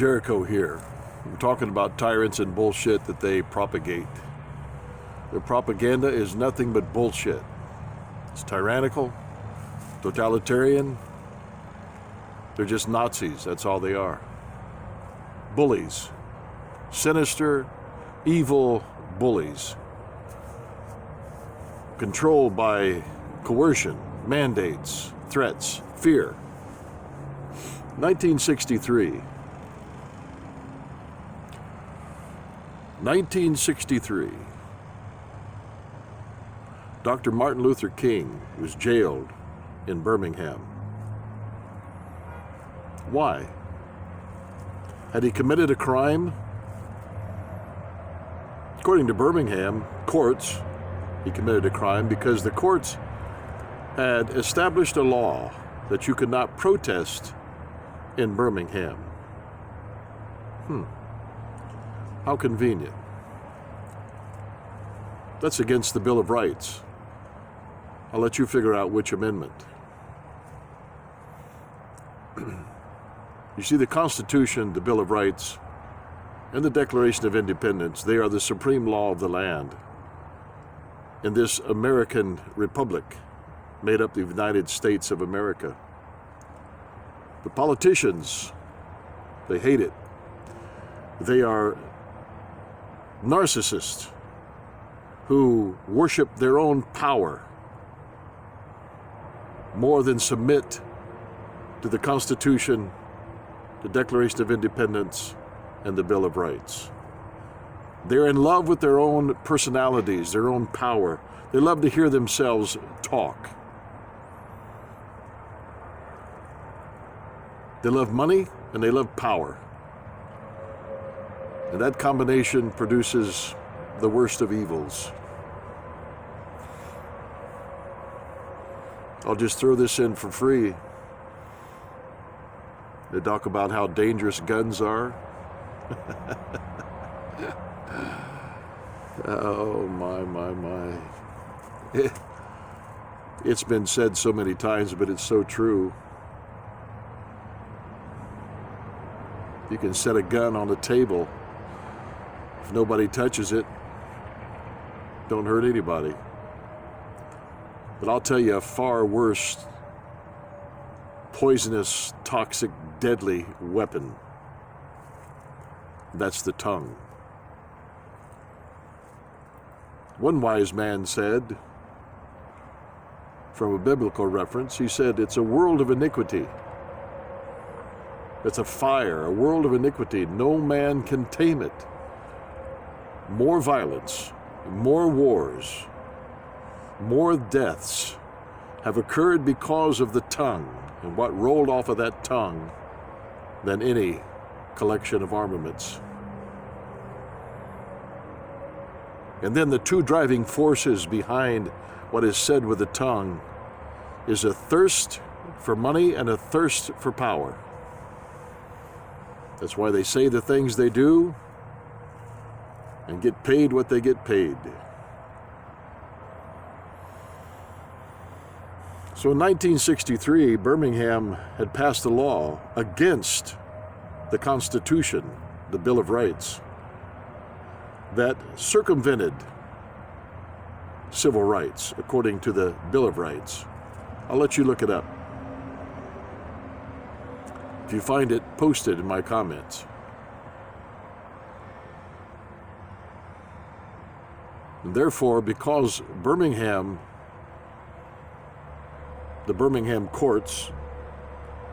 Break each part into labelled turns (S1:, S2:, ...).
S1: Jericho here. We're talking about tyrants and bullshit that they propagate. Their propaganda is nothing but bullshit. It's tyrannical, totalitarian. They're just Nazis, that's all they are. Bullies. Sinister, evil bullies. Controlled by coercion, mandates, threats, fear. 1963. 1963. Dr. Martin Luther King was jailed in Birmingham. Why? Had he committed a crime? According to Birmingham courts, he committed a crime because the courts had established a law that you could not protest in Birmingham. How convenient. That's against the Bill of Rights. I'll let you figure out which amendment. You see, the Constitution, the Bill of Rights, and the Declaration of Independence, they are the supreme law of the land in this American republic made up the United States of America. The politicians, they hate it. They are narcissists who worship their own power more than submit to the Constitution, the Declaration of Independence, and the Bill of Rights. They're in love with their own personalities, their own power. They love to hear themselves talk. They love money and they love power. And that combination produces the worst of evils. I'll just throw this in for free. They talk about how dangerous guns are. Oh, my. It's been said so many times, but it's so true. You can set a gun on a table. If nobody touches it, don't hurt anybody. But I'll tell you a far worse, poisonous, toxic, deadly weapon. That's the tongue. One wise man said, from a biblical reference, he said, it's a world of iniquity. It's a fire, a world of iniquity. No man can tame it. More violence, more wars, more deaths have occurred because of the tongue and what rolled off of that tongue than any collection of armaments. And then the two driving forces behind what is said with the tongue is a thirst for money and a thirst for power. That's why they say the things they do and get paid what they get paid. So in 1963, Birmingham had passed a law against the Constitution, the Bill of Rights, that circumvented civil rights according to the Bill of Rights. I'll let you look it up. If you find it, post it in my comments. And therefore, because the Birmingham courts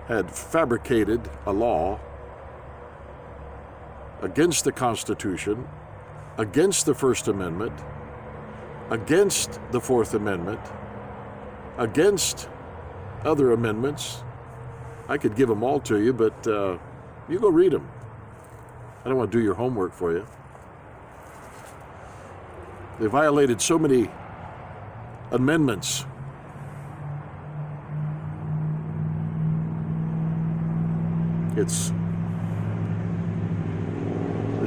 S1: had fabricated a law against the Constitution, against the First Amendment, against the Fourth Amendment, against other amendments. I could give them all to you, but you go read them. I don't want to do your homework for you. They violated so many amendments. It's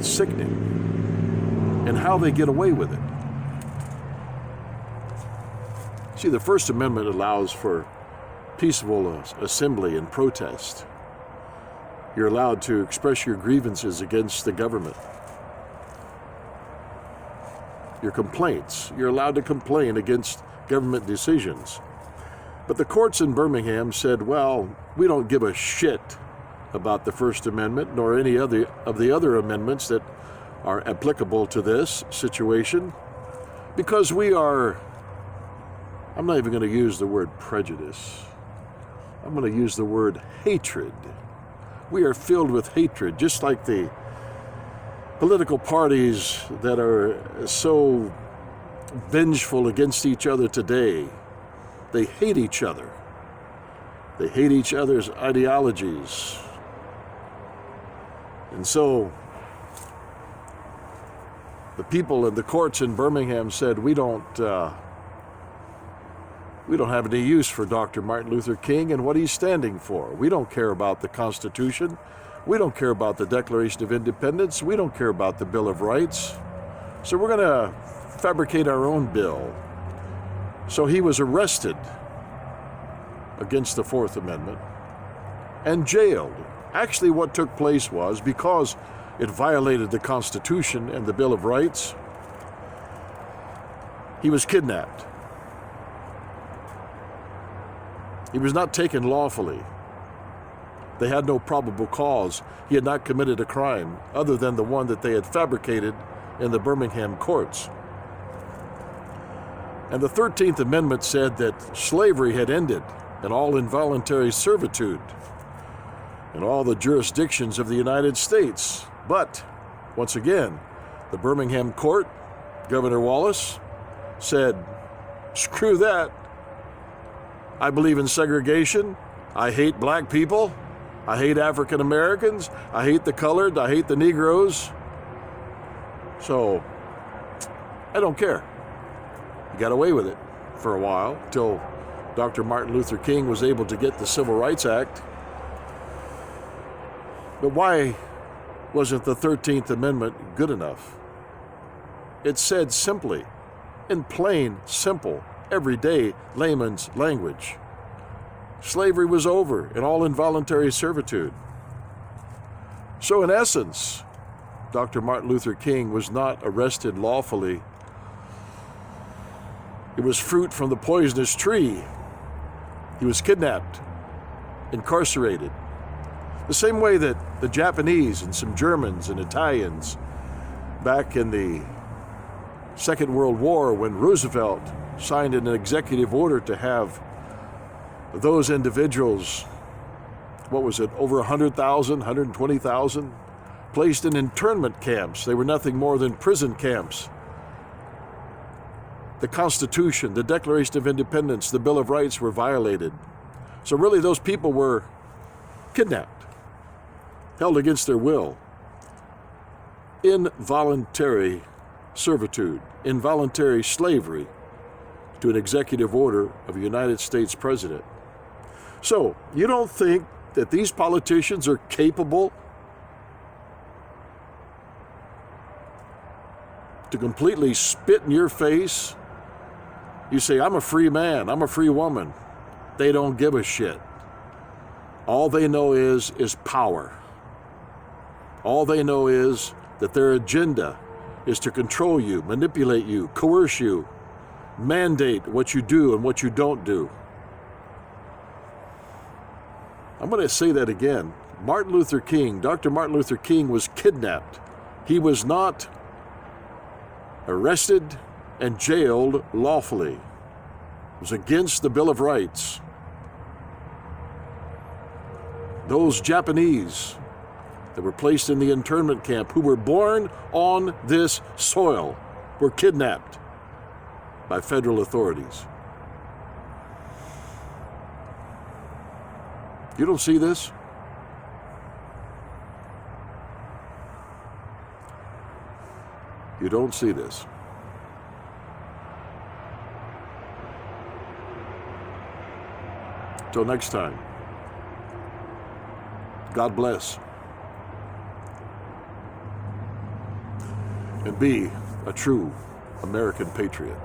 S1: sickening. And how they get away with it. See, the First Amendment allows for peaceful assembly and protest. You're allowed to express your grievances against the government. Your complaints. You're allowed to complain against government decisions. But the courts in Birmingham said, well, we don't give a shit about the First Amendment nor any other of the other amendments that are applicable to this situation because we are, I'm not even going to use the word prejudice. I'm going to use the word hatred. We are filled with hatred, just like the political parties that are so vengeful against each other today. They hate each other. They hate each other's ideologies. And so the people in the courts in Birmingham said, we don't have any use for Dr. Martin Luther King and what he's standing for. We don't care about the Constitution. We don't care about the Declaration of Independence. We don't care about the Bill of Rights. So we're going to fabricate our own bill. So he was arrested against the Fourth Amendment and jailed. Actually, what took place was, because it violated the Constitution and the Bill of Rights, he was kidnapped. He was not taken lawfully. They had no probable cause. He had not committed a crime other than the one that they had fabricated in the Birmingham courts. And the 13th Amendment said that slavery had ended and all involuntary servitude in all the jurisdictions of the United States. But, once again, the Birmingham court, Governor Wallace, said, screw that. I believe in segregation. I hate black people. I hate African Americans. I hate the colored. I hate the Negroes. So, I don't care. He got away with it for a while till Dr. Martin Luther King was able to get the Civil Rights Act. But why wasn't the 13th Amendment good enough? It said simply, in plain, simple, everyday layman's language, slavery was over in all involuntary servitude. So in essence, Dr. Martin Luther King was not arrested lawfully. It was fruit from the poisonous tree. He was kidnapped, incarcerated. The same way that the Japanese and some Germans and Italians back in the Second World War, when Roosevelt signed an executive order to have those individuals, what was it, over 100,000, 120,000, placed in internment camps. They were nothing more than prison camps. The Constitution, the Declaration of Independence, the Bill of Rights were violated. So really those people were kidnapped, held against their will. Involuntary servitude, involuntary slavery to an executive order of a United States president. So you don't think that these politicians are capable to completely spit in your face? You say, I'm a free man, I'm a free woman. They don't give a shit. All they know is power. All they know is that their agenda is to control you, manipulate you, coerce you, mandate what you do and what you don't do. I'm going to say that again. Martin Luther King, Dr. Martin Luther King was kidnapped. He was not arrested and jailed lawfully. It was against the Bill of Rights. Those Japanese that were placed in the internment camp, who were born on this soil, were kidnapped by federal authorities. You don't see this? You don't see this. Till next time, God bless. And be a true American patriot.